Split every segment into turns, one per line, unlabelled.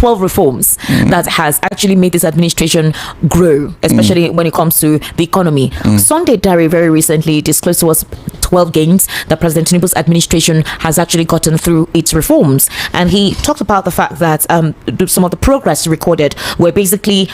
12 reforms that has actually made this administration grow, especially when it comes to the economy. Sunday Dare very recently disclosed to us 12 gains that President Tinubu's administration has actually gotten through its reforms. And he talked about the fact that some of the progress recorded were basically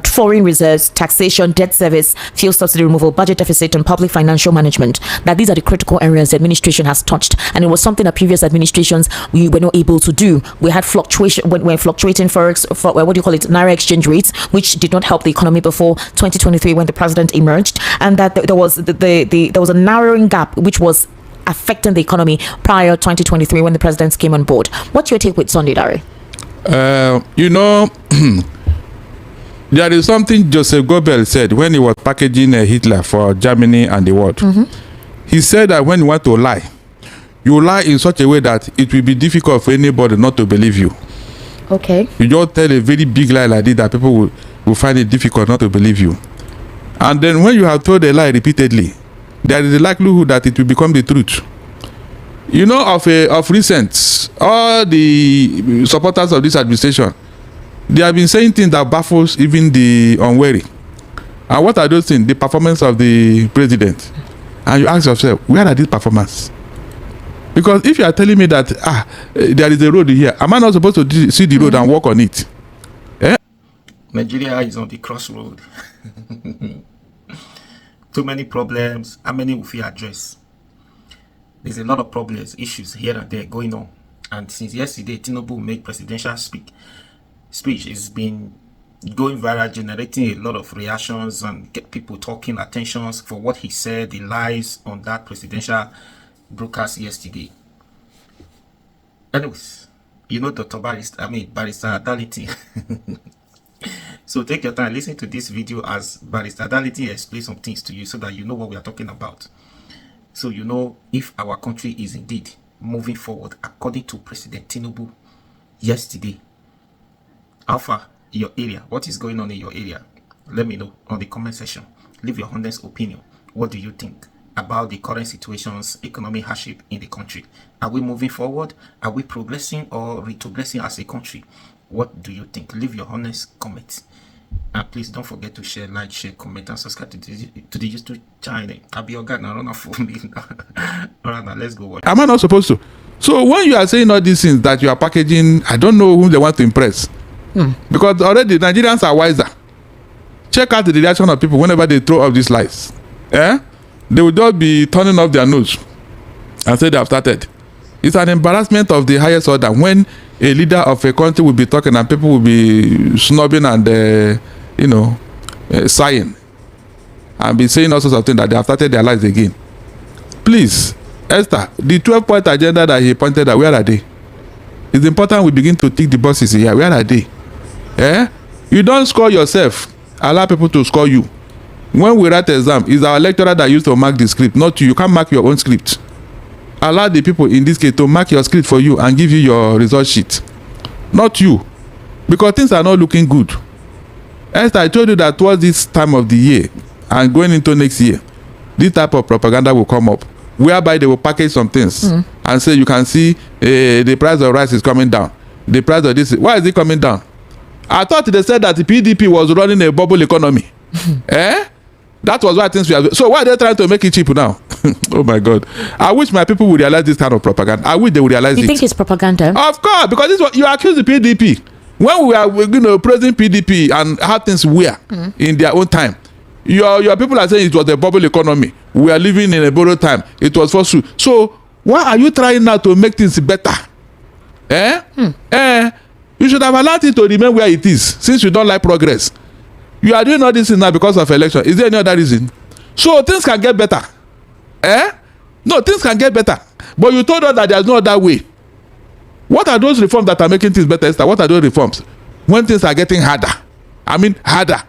foreign reserves, taxation, debt service, fuel subsidy removal, budget deficit, and public financial management. That these are the critical areas the administration has touched. And it was something that previous administrations we were not able to do. We had fluctuation when we're fluctuating forex, naira exchange rates, which did not help the economy before 2023 when the president emerged, and that there was there was a narrowing gap which was affecting the economy prior 2023 when the president came on board. What's your take with Sunday Dare?
There is something Joseph Goebbels said when he was packaging Hitler for Germany and the world. He said that when you want to lie, you lie in such a way that it will be difficult for anybody not to believe you.
Okay.
You just tell a very big lie like this that people will find it difficult not to believe you. And then when you have told a lie repeatedly, there is a likelihood that it will become the truth. Of recent, all the supporters of this administration, they have been saying things that baffles even the unwary. And what are those things? The performance of the president. And you ask yourself, where are these performances? Because if you are telling me that there is a road here, am I not supposed to see the road and walk on it?
Nigeria is on the crossroad. Too many problems. How many will we address? There's a lot of problems, issues here and there going on. And since yesterday, Tinubu made presidential speech. It's been going viral, generating a lot of reactions and get people talking, attentions for what he said, the lies on that presidential broadcast yesterday. Anyways, Dr. Barrister Adality. So take your time, listen to this video as Barrister Adality explains some things to you so that you know what we are talking about. So you know if our country is indeed moving forward according to President Tinubu yesterday. Alpha, your area, what is going on in your area? Let me know on the comment section. Leave your honest opinion. What do you think about the current situations, economic hardship in the country? Are we moving forward? Are we progressing or retrogressing as a country? What do you think? Leave your honest comments. And please don't forget to share, like, share, comment, and subscribe to the YouTube channel. I'll be your guy now. Run off for me now. All right, now let's go watch.
Am I not supposed to? So when you are saying all these things that you are packaging, I don't know whom they want to impress. Because already Nigerians are wiser. Check out the reaction of people whenever they throw up these lies. They will just be turning off their nose and say they have started. It's an embarrassment of the highest order when a leader of a country will be talking and people will be snobbing and sighing and be saying all sorts of things that they have started their lives again. Please, Esther, the 12-point agenda that he pointed out, where are they? It's important we begin to tick the boxes here. Where are they? You don't score yourself. Allow people to score you. When we write exam, it's our lecturer that used to mark the script, not you. You can't mark your own script. Allow the people in this case to mark your script for you and give you your result sheet, not you, because things are not looking good. Esther, I told you that towards this time of the year and going into next year, this type of propaganda will come up, whereby they will package some things and say you can see the price of rice is coming down, the price of this. Why is it coming down? I thought they said that the PDP was running a bubble economy. That was why things were. So why are they trying to make it cheap now? Oh my God! I wish my people would realize this kind of propaganda. I wish they would realize it.
You think it's propaganda?
Of course, because this is what you accuse the PDP. When we are praising PDP and how things were in their own time, your people are saying it was a bubble economy. We are living in a borrowed time. It was forceful. So why are you trying now to make things better? You should have allowed it to remain where it is, since you don't like progress. You are doing all this now because of election. Is there any other reason? So things can get better. No, things can get better. But you told us that there's no other way. What are those reforms that are making things better, Esther? What are those reforms? When things are getting harder. I mean, harder.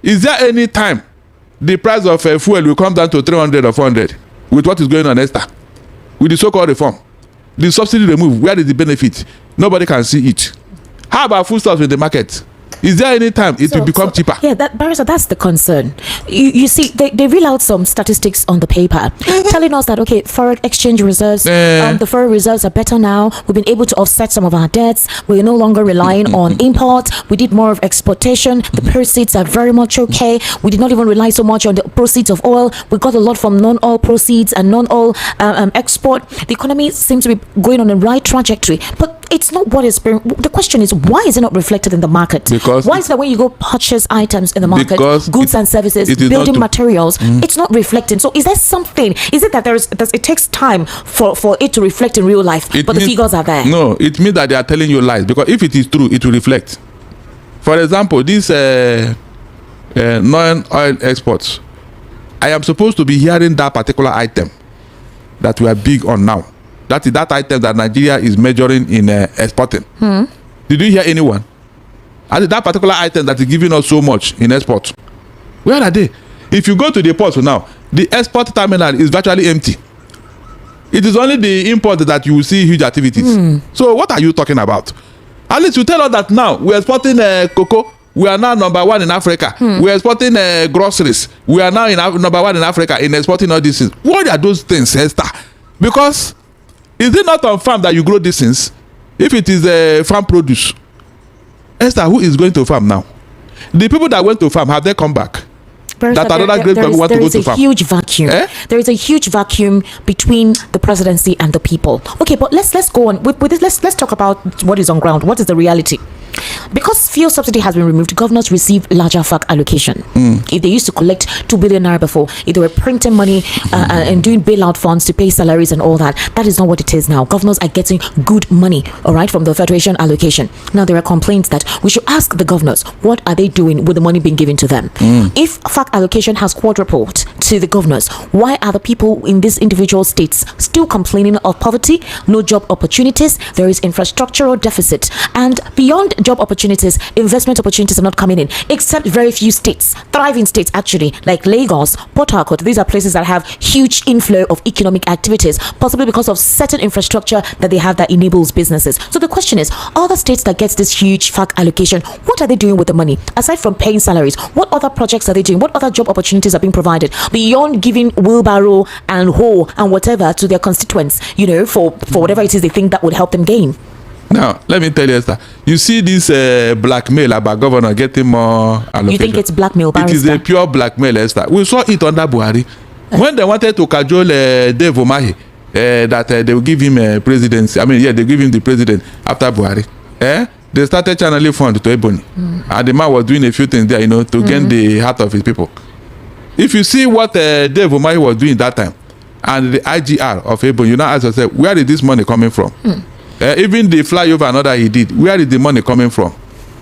Is there any time the price of fuel will come down to 300 or 400 with what is going on, Esther? With the so-called reform. The subsidy removed. Where is the benefit? Nobody can see it. How about foodstuffs in the market? Is there any time it will become cheaper?
Yeah, Barrister, that's the concern. You see, they reel out some statistics on the paper telling us that, okay, foreign exchange reserves, the foreign reserves are better now. We've been able to offset some of our debts. We're no longer relying on import. We did more of exportation. The proceeds are very much okay. We did not even rely so much on the proceeds of oil. We got a lot from non-oil proceeds and non-oil export. The economy seems to be going on the right trajectory, but it's not what is being. The question is, why is it not reflected in the market?
Because
why is that when you go purchase items in the market, goods and services, building materials, it's not reflecting? So is there something? Is it that it takes time for it to reflect in real life, but the figures are there?
No, it means that they are telling you lies, because if it is true, it will reflect. For example, this non-oil exports, I am supposed to be hearing that particular item that we are big on now. That is that item that Nigeria is measuring in exporting. Did you hear anyone? And that particular item that is giving us so much in export, where are they? If you go to the port now, the export terminal is virtually empty. It is only the import that you will see huge activities. So what are you talking about? At least you tell us that now we are exporting cocoa. We are now number one in Africa. We are exporting groceries. We are now number one in Africa in exporting all these things. What are those things, Esther? Because is it not on farm that you grow these things? If it is farm produce, Esther, who is going to farm now? The people that went to farm, have they come back? There is a
huge vacuum. There is a huge vacuum between the presidency and the people. Okay, but let's go on with this. Let's talk about what is on ground. What is the reality? Because fuel subsidy has been removed, governors receive larger FAC allocation. If they used to collect 2 billion naira before, if they were printing money and doing bailout funds to pay salaries and all that, that is not what it is now. Governors are getting good money, all right, from the Federation allocation. Now, there are complaints that we should ask the governors, what are they doing with the money being given to them? If FAC allocation has quadrupled to the governors, why are the people in these individual states still complaining of poverty, no job opportunities? There is infrastructural deficit, and beyond job opportunities, investment opportunities are not coming in, except very few states, thriving states actually, like Lagos, Port Harcourt. These are places that have huge inflow of economic activities, possibly because of certain infrastructure that they have that enables businesses. So the question is, other states that get this huge FAC allocation, what are they doing with the money? Aside from paying salaries, what other projects are they doing? What other job opportunities are being provided beyond giving wheelbarrow and hoe and whatever to their constituents, you know, for whatever it is they think that would help them gain?
Now, let me tell you, Esther, you see this blackmail about governor getting more allocation.
You think it's blackmail, Barrister?
It is a pure blackmail, Esther. We saw it under Buhari. When they wanted to cajole Dave Umahi, that they will give him presidency. I mean, yeah, they give him the president after Buhari. They started channeling fund to Ebony. And the man was doing a few things there, you know, to gain the heart of his people. If you see what Dave Umahi was doing that time, and the IGR of Ebony, you now ask yourself, where is this money coming from? Even the flyover and other he did, where is the money coming from?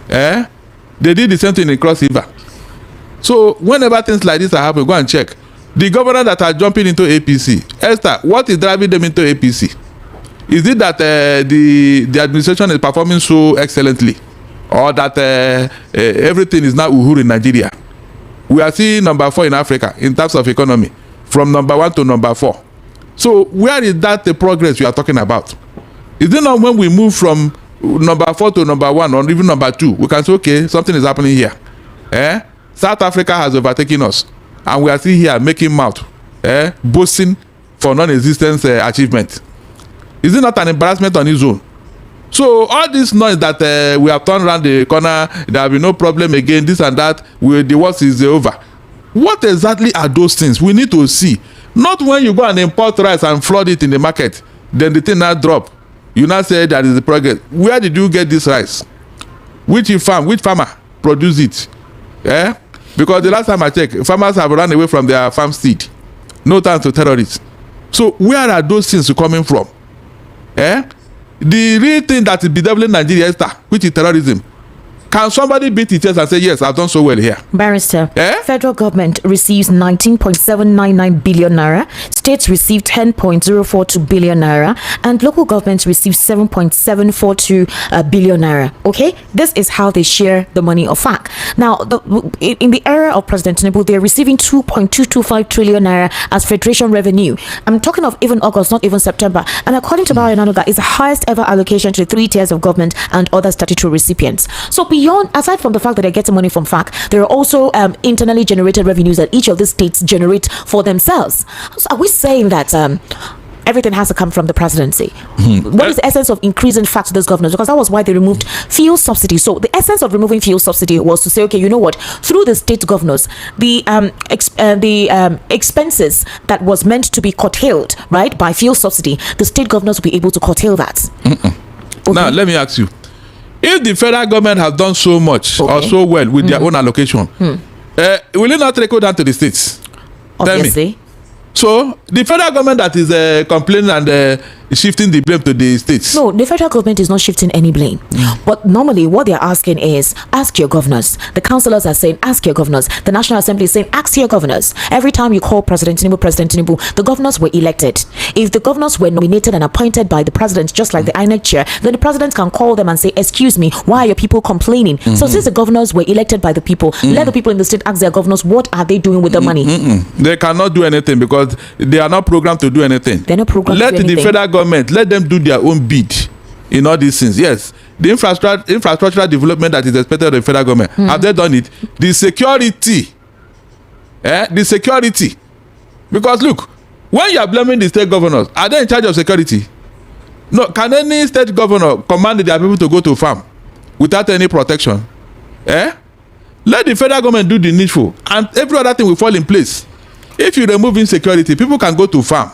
They did the same thing in Cross River. So whenever things like this are happening, go and check. The governor that are jumping into APC, Esther, what is driving them into APC? Is it that the administration is performing so excellently, or that everything is now uhuru in Nigeria? We are seeing number 4 in Africa in terms of economy, from number 1 to number 4. So where is that the progress we are talking about? Is it not when we move from number 4 to number 1 or even number 2, we can say, okay, something is happening here. South Africa has overtaken us, and we are still here making mouth, boasting for non-existence achievement. Is it not an embarrassment on its own? So all this noise that we have turned around the corner, there will be no problem again, this and that, the worst is over. What exactly are those things? We need to see. Not when you go and import rice and flood it in the market, then the thing now drop. You now say that is the progress. Where did you get this rice? Which farmer produced it? Because the last time I checked, farmers have run away from their farm seed. No thanks to terrorists. So where are those things coming from? The real thing that is bedeviling Nigeria is that, which is terrorism. Can somebody beat his chest and say, yes, I've done so well here?
Barrister, federal government receives 19.799 billion naira, states received 10.042 billion naira and local governments received 7.742 billion naira. Okay, this is how they share the money of FAC. Now, in the era of President Tinubu, they're receiving 2.225 trillion naira as federation revenue. I'm talking of even August, not even September. And according to Bola Tinubu, it's the highest ever allocation to the 3 tiers of government and other statutory recipients. So aside from the fact that they're getting money from FAC, there are also internally generated revenues that each of these states generate for themselves. So are we saying that everything has to come from the presidency? What is the essence of increasing FAC to those governors? Because that was why they removed fuel subsidy. So the essence of removing fuel subsidy was to say, okay, you know what? Through the state governors, the expenses that was meant to be curtailed, right, by fuel subsidy, the state governors will be able to curtail that. Okay.
Now, let me ask you. If the federal government has done so much or so well with their own allocation, will it not trickle down to the states?
Obviously.
Tell me. So the federal government that is complaining and shifting the blame to the states.
No, the federal government is not shifting any blame. But normally what they're asking is, ask your governors. The councillors are saying, ask your governors. The National Assembly is saying, ask your governors. Every time you call President Tinubu, the governors were elected. If the governors were nominated and appointed by the president, just like the INEC chair, then the president can call them and say, excuse me, why are your people complaining? So since the governors were elected by the people, let the people in the state ask their governors, what are they doing with the money?
They cannot do anything because they are not programmed to do anything.
They're not programmed to do anything.
Let the federal government, let them do their own bid in all these things. Yes, the infrastructural development that is expected of the federal government, have they done it? The security, because look, when you are blaming the state governors, are they in charge of security? No. Can any state governor command their people to go to farm without any protection? Let the federal government do the needful and every other thing will fall in place. If you remove insecurity, people can go to farm.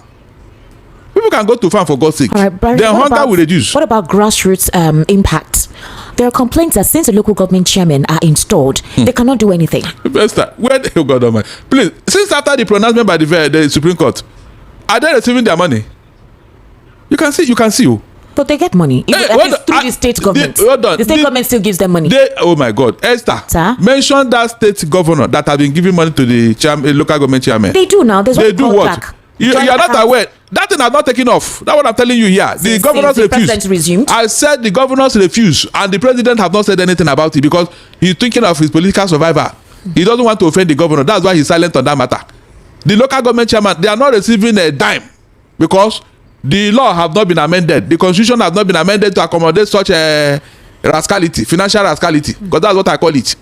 People can go to farm, for God's sake.
Right,
then hunger will reduce.
What about grassroots impact? There are complaints that since the local government chairmen are installed, they cannot do anything.
Oh God Almighty. Please, since after the pronouncement by the Supreme Court, are they receiving their money? You can see.
But they get money. Through the state government. The state government still gives them money.
Oh my God. Esther, mention that state governor that have been giving money to the local government chairman.
They do now.
They do what? Back. You are not aware. That thing has not taken off. That's what I'm telling you here. The governors refused. I said the governors refuse, and the president have not said anything about it because he's thinking of his political survival. He doesn't want to offend the governor. That's why he's silent on that matter. The local government chairman, they are not receiving a dime because the law have not been amended. The constitution has not been amended to accommodate such a rascality, financial rascality, because that's what I call it.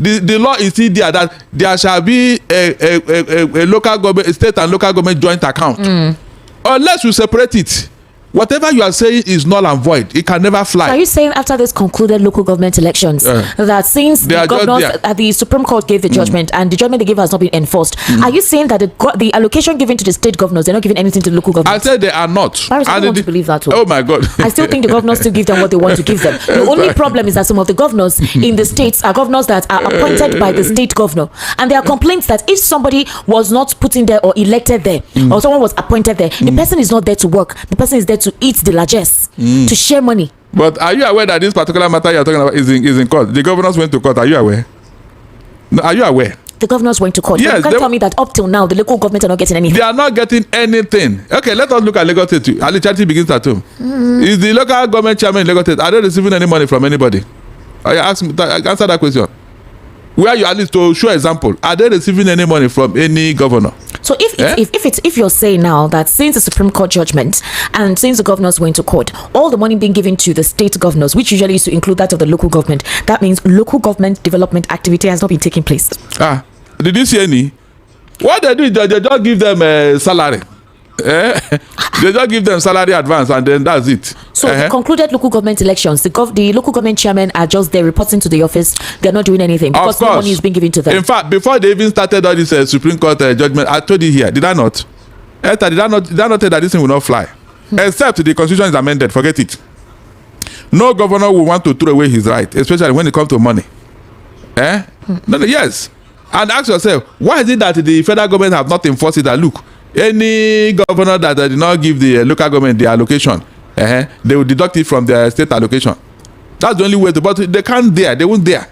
The law is still there that there shall be a local government, a state and local government joint account. Unless you separate it, whatever you are saying is null and void. It can never fly.
So are you saying after this concluded local government elections that since the governors at the Supreme Court gave the judgment and the judgment they gave has not been enforced, are you saying that the allocation given to the state governors, they're not giving anything to the local government?
I said they are not.
I don't want to believe that too.
Oh my God.
I still think the governors still give them what they want to give them. The only problem is that some of the governors in the states are governors that are appointed by the state governor, and there are complaints that if somebody was not put in there or elected there, or someone was appointed there, the person is not there to work. The person is there to eat the largesse, to share money.
But are you aware that this particular matter you are talking about is in court? The governors went to court. Are you aware? No, are you aware?
The governors went to court.
Yes,
you can't tell me that up till now the local government are not getting anything.
They are not getting anything. Okay, let us look at Lagos State too. Ali, charity begins at home. Is the local government chairman in Lagos State, are they receiving any money from anybody? Answer that question. Where you at least to show example, are they receiving any money from any governor?
So if you're saying now that since the Supreme Court judgment and since the governors went to court, all the money being given to the state governors, which usually used to include that of the local government, that means local government development activity has not been taking place.
Did you see any? What they do is they just give them a salary. They just give them salary advance and then that's it.
So the concluded local government elections, the local government chairmen are just there reporting to the office. They're not doing anything because no money is being given to them.
In fact, before they even started all this Supreme Court judgment, I told you here, did I not? Esther, did I not tell that this thing will not fly? Except the constitution is amended, forget it. No governor will want to throw away his right, especially when it comes to money. No, yes. And ask yourself, why is it that the federal government have not enforced it? That look, any governor that did not give the local government the allocation, they will deduct it from their state allocation. That's the only way to, but they can't dare, they won't dare.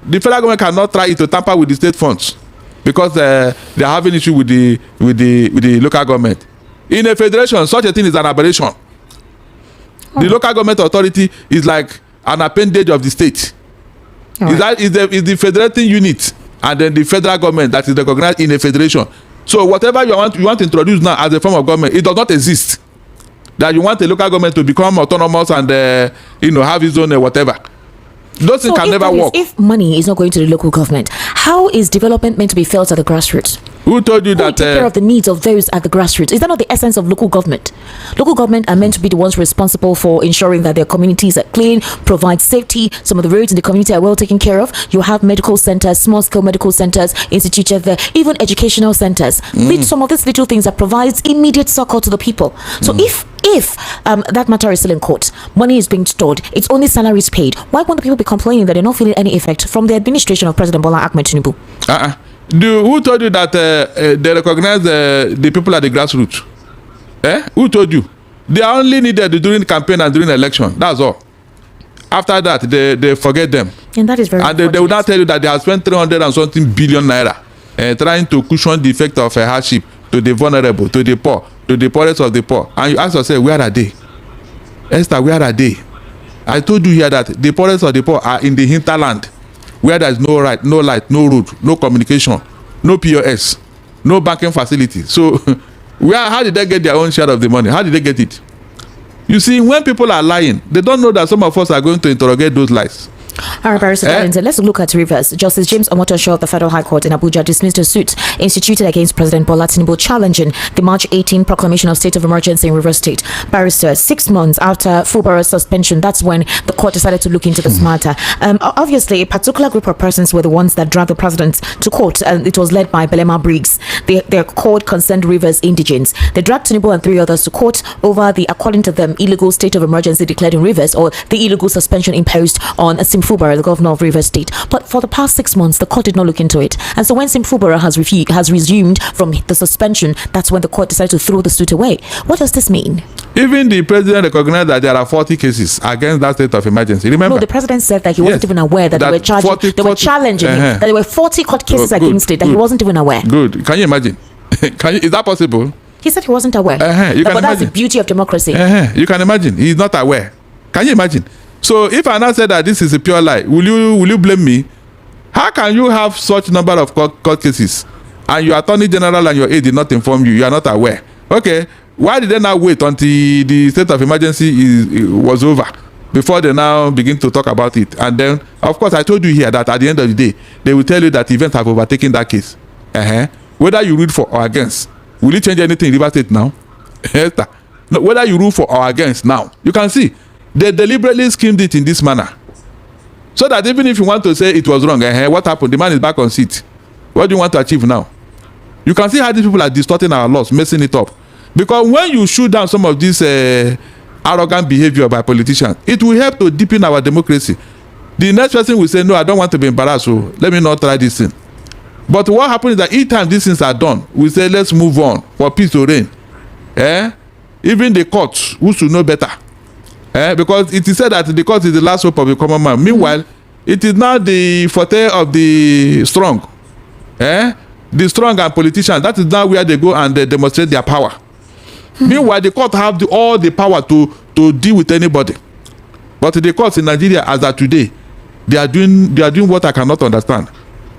The federal government cannot try it to tamper with the state funds. because they are having issue with the local government. In a federation, such a thing is an aberration. The local government authority is like an appendage of the state. Is the federating unit and then the federal government that is recognized in a federation. So whatever you want to introduce now as a form of government, it does not exist. That you want a local government to become autonomous and have its own whatever. Those things can never work.
If money is not going to the local government, how is development meant to be felt at the grassroots?
Who told you
Who will
that?
Take care of the needs of those at the grassroots. Is that not the essence of local government? Local government are meant to be the ones responsible for ensuring that their communities are clean, provide safety. Some of the roads in the community are well taken care of. You have medical centers, small-scale medical centers, institutes there, even educational centers. With some of these little things that provides immediate succor to the people. So if that matter is still in court, money is being stored, it's only salaries paid, why won't the people be complaining that they're not feeling any effect from the administration of President Bola Tinubu?
Who told you that they recognize the people at the grassroots? Who told you? They are only needed during campaign and during election. That's all. After that, they forget them.
And that is very
And they will not tell you that they have spent 300 and something billion naira trying to cushion the effect of hardship to the vulnerable, to the poor, to the poorest of the poor. And you ask yourself, where are they? Esther, where are they? I told you here that the poorest of the poor are in the hinterland, where there is no right, no light, no road, no communication, no POS, no banking facility. So how did they get their own share of the money? How did they get it? You see, when people are lying, they don't know that some of us are going to interrogate those lies.
All right, Barrister Darlington, let's look at Rivers. Justice James Omotosho of the Federal High Court in Abuja dismissed a suit instituted against President Bola Tinubu challenging the March 18 proclamation of state of emergency in Rivers State. Barrister, 6 months after Fulbara's suspension, that's when the court decided to look into this matter. Obviously, a particular group of persons were the ones that dragged the president to court, and it was led by Belema Briggs. Their court concerned Rivers indigents. They dragged Tinubu and 3 others to court over the, according to them, illegal state of emergency declared in Rivers, or the illegal suspension imposed on Fulbara, the governor of Rivers State. But for the past 6 months, the court did not look into it. And so when Fulbara has resumed from the suspension, that's when the court decided to throw the suit away. What does this mean?
Even the president recognized that there are 40 cases against that state of emergency. Remember?
No, the president said that he wasn't even aware that they were charging, they were challenging him, that there were 40 court cases against it, that he wasn't even aware.
Good. Can you imagine? Is that possible?
He said he wasn't aware.
You can
but that's the beauty of democracy.
You can imagine. He's not aware. Can you imagine? So if I now say that this is a pure lie, will you blame me? How can you have such number of court cases and your attorney general and your aide did not inform you? You are not aware. Okay, why did they now wait until the state of emergency was over before they now begin to talk about it? And then, of course, I told you here that at the end of the day, they will tell you that events have overtaken that case. Whether you root for or against, will it change anything in River State now? No, whether you root for or against now, you can see. They deliberately schemed it in this manner. So that even if you want to say it was wrong, what happened? The man is back on seat. What do you want to achieve now? You can see how these people are distorting our laws, messing it up. Because when you shoot down some of this arrogant behavior by politicians, it will help to deepen our democracy. The next person will say, no, I don't want to be embarrassed, so let me not try this thing. But what happens is that each time these things are done, we say, let's move on for peace to reign. Even the courts, who should know better. Because it is said that the court is the last hope of the common man. Meanwhile, it is now the forte of the strong. The strong and politicians, that is now where they go and they demonstrate their power. Meanwhile, the court have all the power to deal with anybody. But the courts in Nigeria, as of today, they are doing what I cannot understand.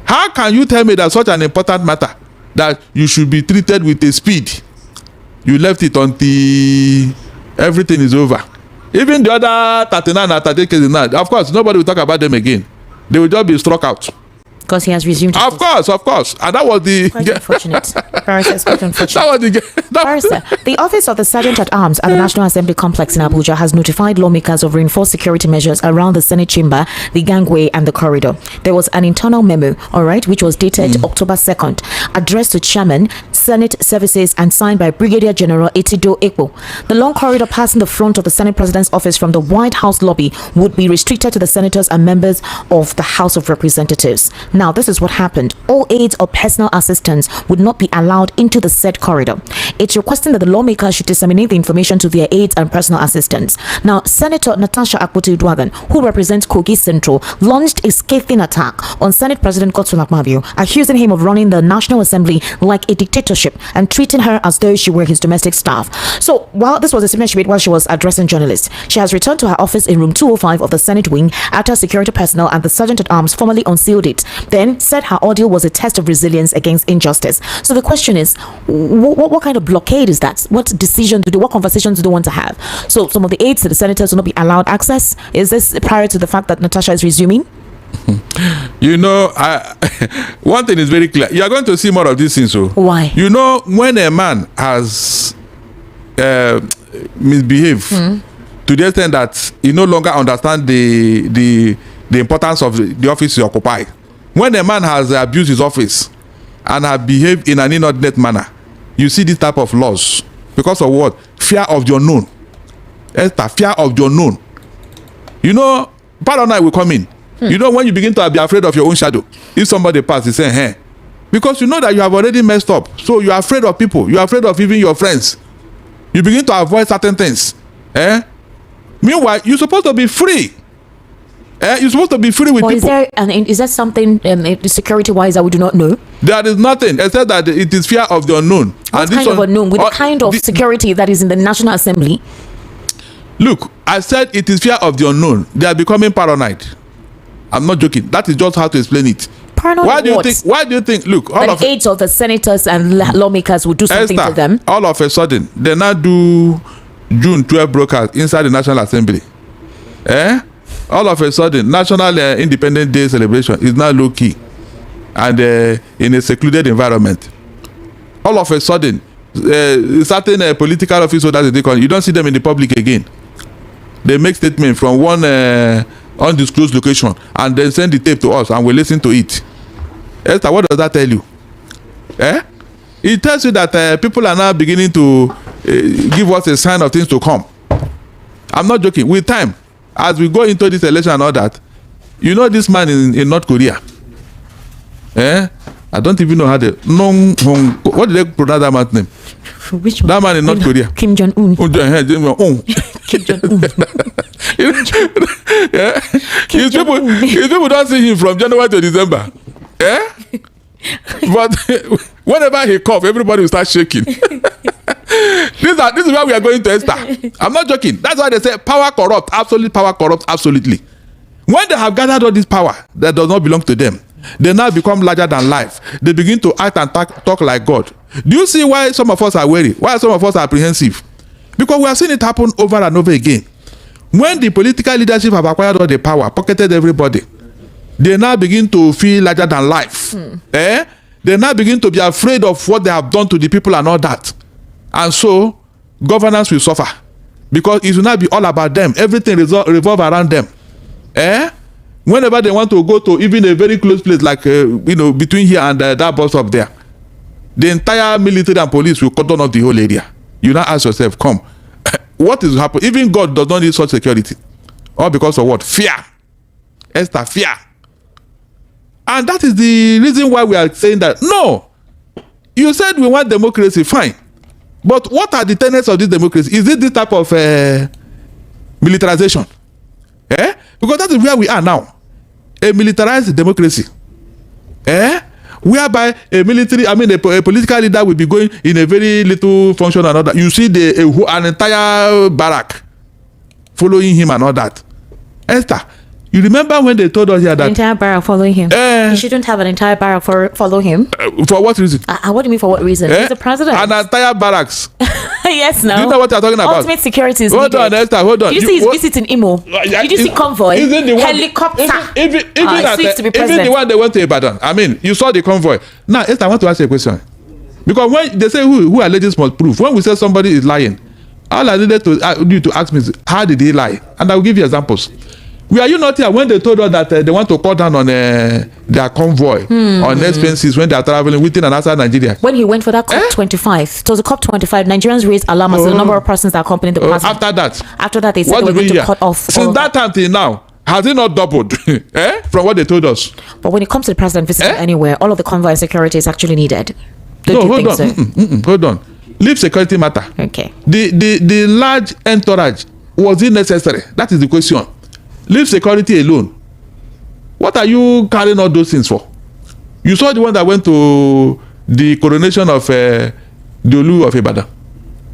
How can you tell me that such an important matter that you should be treated with a speed? You left it until everything is over. Even the other 39 and 38 cases now, of course, nobody will talk about them again. They will just be struck out.
Because he has resumed.
Of course. And that was the...
Quite unfortunate. Barrister, it's quite unfortunate.
That was the...
Barrister, the Office of the Sergeant at Arms at the National Assembly Complex in Abuja has notified lawmakers of reinforced security measures around the Senate chamber, the gangway, and the corridor. There was an internal memo, which was dated October 2nd, addressed to Chairman, Senate Services, and signed by Brigadier General Etido Ekpo. The long corridor passing the front of the Senate President's office from the White House lobby would be restricted to the senators and members of the House of Representatives. Now, this is what happened. All aides or personal assistants would not be allowed into the said corridor. It's requesting that the lawmakers should disseminate the information to their aides and personal assistants. Now, Senator Natasha Akpoti-Uduaghan, who represents Kogi Central, launched a scathing attack on Senate President Godswill Akpabio, accusing him of running the National Assembly like a dictatorship and treating her as though she were his domestic staff. So, while this was a statement she made while she was addressing journalists, she has returned to her office in room 205 of the Senate wing after security personnel and the Sergeant-at-Arms formally unsealed it, then said her ordeal was a test of resilience against injustice. So the question is, what kind of blockade is that? What conversations do they want to have? So some of the aides to the senators will not be allowed access. Is this prior to the fact that Natasha is resuming?
You know, one thing is very clear. You are going to see more of these things. So
why?
You know, when a man has misbehaved to the extent that he no longer understands the importance of the office he occupies, when a man has abused his office and have behaved in an inordinate manner, you see this type of laws. Because of what? Fear of the unknown. Esther, fear of the unknown. You know, paranoia will come in. You know, when you begin to be afraid of your own shadow, if somebody passes, you say, hey. Because you know that you have already messed up. So you are afraid of people. You are afraid of even your friends. You begin to avoid certain things. Meanwhile, you're supposed to be free. You're supposed to be free with people.
Is there something security-wise that we do not know?
There is nothing except that it is fear of the unknown.
What kind of unknown? With the kind of security that is in the National Assembly?
Look, I said it is fear of the unknown. They are becoming paranoid. I'm not joking. That is just how to explain it.
Paranoid.
Why do you think? Look, all
of the aides of the senators and lawmakers will do something to them.
All of a sudden, they now do June 12 broadcast inside the National Assembly. All of a sudden, National Independence Day celebration is now low key and in a secluded environment. All of a sudden, certain political office holders, you don't see them in the public again. They make statement from one undisclosed location and then send the tape to us and we listen to it. Esther, what does that tell you? It tells you that people are now beginning to give us a sign of things to come. I'm not joking. With time, as we go into this election and all that, you know this man in North Korea. I don't even know how they. What did they pronounce that man's name?
Which one?
That man in North Korea.
Kim Jong-un.
Kim Jong-un. His people don't see him from January to December. But whenever he cough, everybody will start shaking. This is where we are going to Esther. I'm not joking. That's why they say power corrupt. Absolute power corrupt. Absolutely. When they have gathered all this power that does not belong to them, they now become larger than life. They begin to act and talk like God. Do you see why some of us are wary? Why some of us are apprehensive? Because we have seen it happen over and over again. When the political leadership have acquired all the power, pocketed everybody, they now begin to feel larger than life. They now begin to be afraid of what they have done to the people and all that. And so, governance will suffer. Because it will not be all about them. Everything revolve around them. Whenever they want to go to even a very close place, like, between here and that bus stop there, the entire military and police will cordon off the whole area. You now ask yourself, come, what is happening? Even God does not need such security. All because of what? Fear. Esther, fear. And that is the reason why we are saying that, no, you said we want democracy, fine. But what are the tenets of this democracy? Is it this type of militarization? Because that is where we are now. A militarized democracy. Whereby a political leader will be going in a very little function and all that. You see an entire barrack following him and all that. Esther, you remember when they told us here that...
entire barrack following him? You shouldn't have an entire barrack follow him.
For what reason?
What do you mean for what reason? He's the president.
An entire barracks.
Yes, no.
Do you know what you're talking about?
Ultimate security is
Hold on, Esther, hold on.
Did you see his visit in Imo? Did you see convoy? Helicopter.
Even the one they went to Ibadan. I mean, you saw the convoy. Now, Esther, I want to ask you a question. Because when they say who alleges must prove, when we say somebody is lying, all I needed to ask me is, how did he lie? And I will give you examples. Were you not here when they told us that they want to cut down on their convoy on expenses when they are traveling within and outside Nigeria?
When he went for that COP25, it was a COP25, Nigerians raised alarm as the number of persons that accompanied the president.
After that,
they said they were going to cut off.
Since that time till now, Has it not doubled from what they told us?
But when it comes to the president visiting anywhere, all of the convoy and security is actually needed. Don't you think so?
Hold on. Leave security matter.
Okay.
The large entourage, was it necessary? That is the question. Leave security alone. What are you carrying all those things for? You saw the one that went to the coronation of the Olu of Ibadan.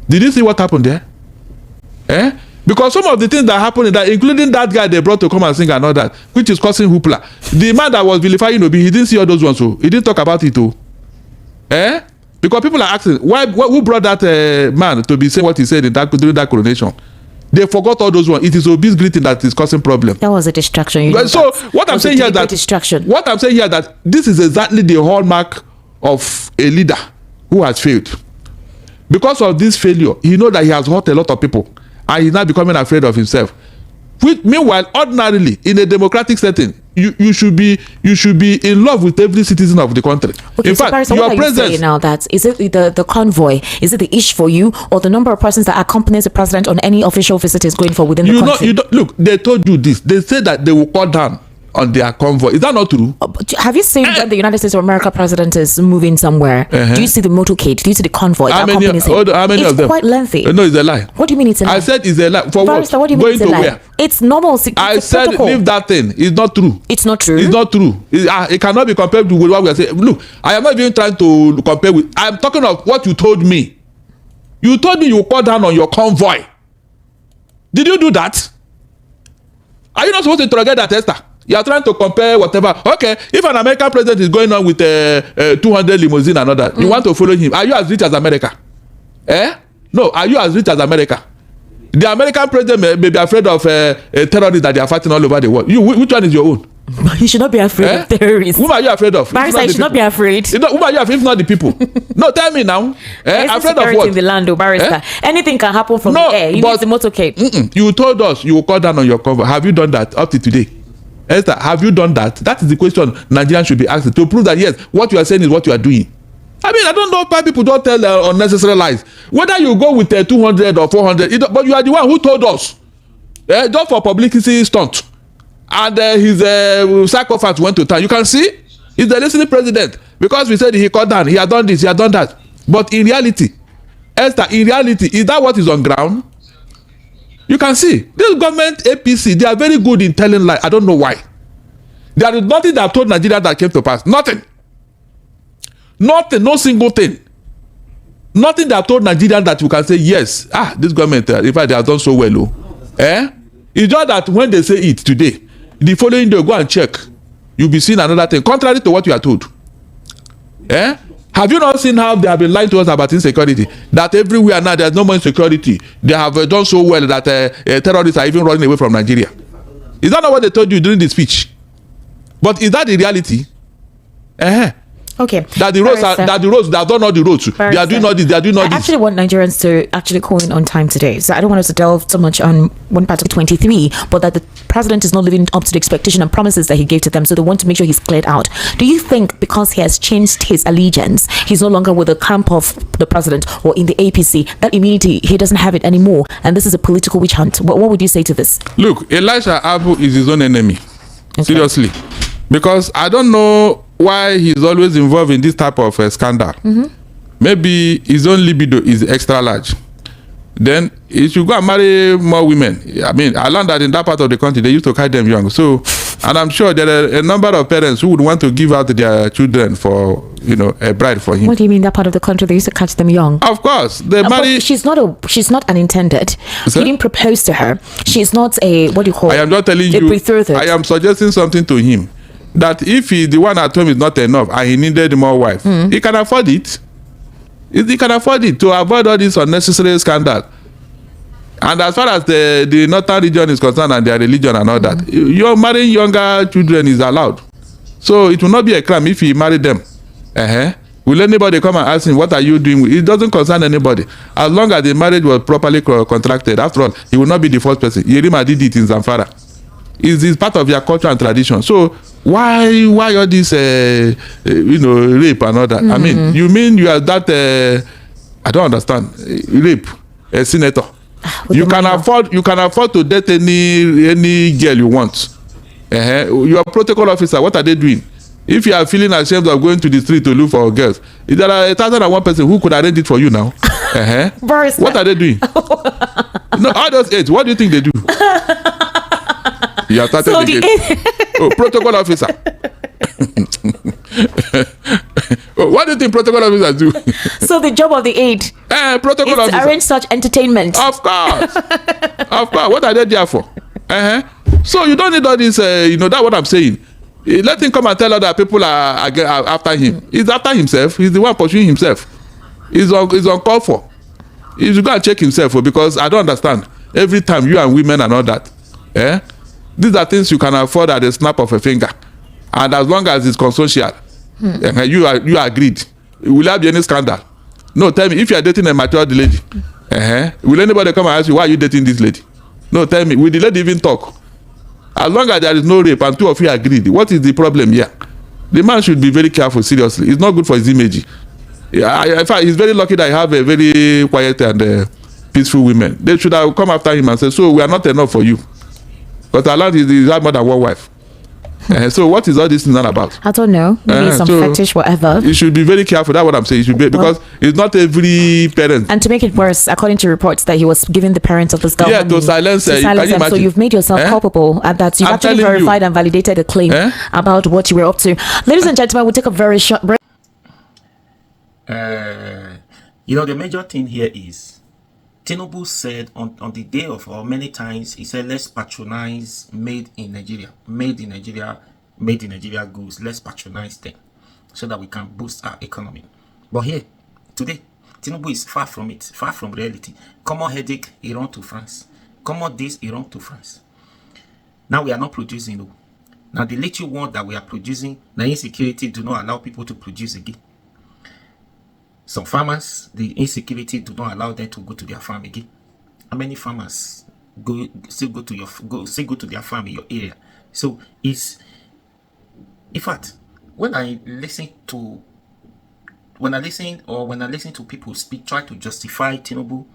Did you see what happened there? Because some of the things that happened in that, including that guy they brought to come and sing and all that, which is causing hoopla. The man that was vilifying Obi, he didn't see all those ones, so he didn't talk about it too. Because people are asking, who brought that man to be saying what he said during that coronation? They forgot all those ones. It is Obi's greeting that is causing problem.
That was a distraction.
So what I'm saying here that
distraction.
What I'm saying here that this is exactly the hallmark of a leader who has failed. Because of this failure, he knows that he has hurt a lot of people, and he's now becoming afraid of himself. Meanwhile, ordinarily in a democratic setting, you should be in love with every citizen of the country.
Okay,
in
so
fact,
Barrister,
your
what are you
presence
saying now? That is it the convoy? Is it the issue for you, or the number of persons that accompanies the president on any official visit is going for within the country?
Look, they told you this. They said that they will cut down on their convoy. Is that not true?
Have you seen when the United States of America president is moving somewhere? Do you see the motorcade? Do you see the convoy?
How many of them?
It's quite lengthy.
No, it's a lie.
What do you mean it's a lie?
I said it's a lie. For
Barrister,
what?
What do you mean it's a lie?
Where?
It's normal.
I said
protocol.
leave that thing. It's not true.
It's not true.
It's not true. It cannot be compared with what we are saying. Look, I am not even trying to compare with. I am talking of what you told me. You told me you cut down on your convoy. Did you do that? Are you not supposed to interrogate that, Esther? You are trying to compare whatever. Okay, if an American president is going on with 200 limousine and all that, you want to follow him. Are you as rich as America? No, are you as rich as America? The American president may be afraid of terrorists that they are fighting all over the world. Which one is your own?
You should not be afraid of terrorists.
Whom are you afraid of?
Barrister, you should not be afraid.
Whom are you afraid if not the people? No, tell me now. Afraid of what?
In the land, Barrister. Anything can happen from the air. You need the motorcade.
You told us you will cut down on your cover. Have you done that up to today? Esther, have you done that? That is the question Nigerians should be asking to prove that yes, what you are saying is what you are doing. I mean, I don't know why people don't tell unnecessary lies. Whether you go with 200 or 400, but you are the one who told us. Just for publicity stunt. And his sacrifice went to town. You can see, he's the listening president. Because we said he cut down, he had done this, he had done that. But in reality, Esther, is that what is on ground? You can see, this government, APC, they are very good in telling lies. I don't know why. There is nothing that told Nigeria that came to pass. Nothing. Nothing, no single thing. Nothing that told Nigeria that you can say, yes, this government, in fact, they have done so well. It's just that when they say it today, the following day, go and check. You'll be seeing another thing, contrary to what you are told. Have you not seen how they have been lying to us about insecurity? That everywhere now there's no more insecurity. They have done so well that terrorists are even running away from Nigeria. Is that not what they told you during the speech? But is that the reality?
Okay.
That the roads they have done all the roads. They are doing all this, they are doing all this.
I actually want Nigerians to actually call in on time today. So I don't want us to delve so much on one part of 23, but that the president is not living up to the expectation and promises that he gave to them. So they want to make sure he's cleared out. Do you think because he has changed his allegiance, he's no longer with the camp of the president or in the APC, that immunity, he doesn't have it anymore? And this is a political witch hunt. What would you say to this?
Look, Elisha Abu is his own enemy. Okay. Seriously. Because I don't know why he's always involved in this type of scandal. Maybe his own libido is extra large. Then he should go and marry more women. I mean, I learned that in that part of the country they used to catch them young. So, and I'm sure there are a number of parents who would want to give out their children for, a bride for him.
What do you mean that part of the country they used to catch them young?
Of course, they marry.
She's not an intended. He didn't propose to her. She's not a
I am not telling you.
Betrothed.
I am suggesting something to him. That if the one at home is not enough and he needed more wife, he can afford it. He can afford it to avoid all this unnecessary scandal. And as far as the northern region is concerned and their religion and all that, you're marrying younger children is allowed. So it will not be a crime if he married them. Will anybody come and ask him, what are you doing? It doesn't concern anybody. As long as the marriage was properly contracted, after all, he will not be the first person. Yerima did it in Zamfara. It's part of their culture and tradition. So why all this rape and all that? I mean, you mean you are that I don't understand. Rape a senator. You can afford to date any girl you want. Your protocol officer, what are they doing? If you are feeling ashamed of going to the street to look for girls, there are 1,001 person who could arrange it for you now. What are they doing? No, all those aides, what do you think they do? You have started
So
the protocol officer. What do you think protocol officers do?
So the job of the aide
protocol
is
officer.
to arrange such entertainment.
Of course. Of course. What are they there for? So you don't need all this, that's what I'm saying. Let him come and tell other people are after him. He's after himself. He's the one pursuing himself. He's on call for. He should go and check himself, because I don't understand. Every time you and women and all that. These are things you can afford at the snap of a finger. And as long as it's consensual, you agreed. Will there be any scandal? No, tell me, if you are dating a matured lady, will anybody come and ask you, why are you dating this lady? No, tell me, will the lady even talk? As long as there is no rape and two of you agreed, what is the problem here? The man should be very careful, seriously. It's not good for his image. In fact, he's very lucky that I have a very quiet and peaceful women. They should have come after him and said, so we are not enough for you. But Allah is have more than one wife. So what is all this not about?
I don't know. Maybe some fetish, whatever.
You should be very careful. That's what I'm saying. You should be, because it's not every parent.
And to make it worse, according to reports that he was giving the parents of this girl money
to silence them.
So you've made yourself culpable, and that you've actually verified and validated a claim about what you were up to. Ladies and gentlemen, we'll take a very short break.
The major thing here is Tinubu said on the day of, or many times, he said, let's patronize made in Nigeria goods. Let's patronize them so that we can boost our economy. But here, today, Tinubu is far from it, far from reality. Common headache, Iran to France. Common this, Iran to France. Now we are not producing. No. Now the little one that we are producing, the insecurity do not allow people to produce again. Some farmers, the insecurity do not allow them to go to their farm again. How many farmers still go to their farm in your area? So it's, in fact, when I listen to people speak, try to justify Tinubu,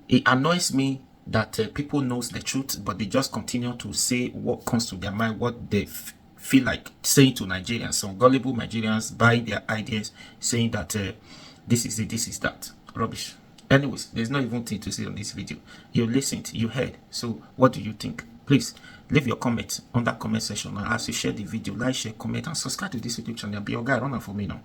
it annoys me that people knows the truth, but they just continue to say what comes to their mind, what they feel like saying to Nigerians. Some gullible Nigerians buying their ideas, saying that this is it, this is that. Rubbish. Anyways, there's not even thing to say on this video. You listened, you heard. So what do you think? Please leave your comments on that comment section. And as you share the video, like, share, comment, and subscribe to this YouTube channel. Be your guy, run for me now.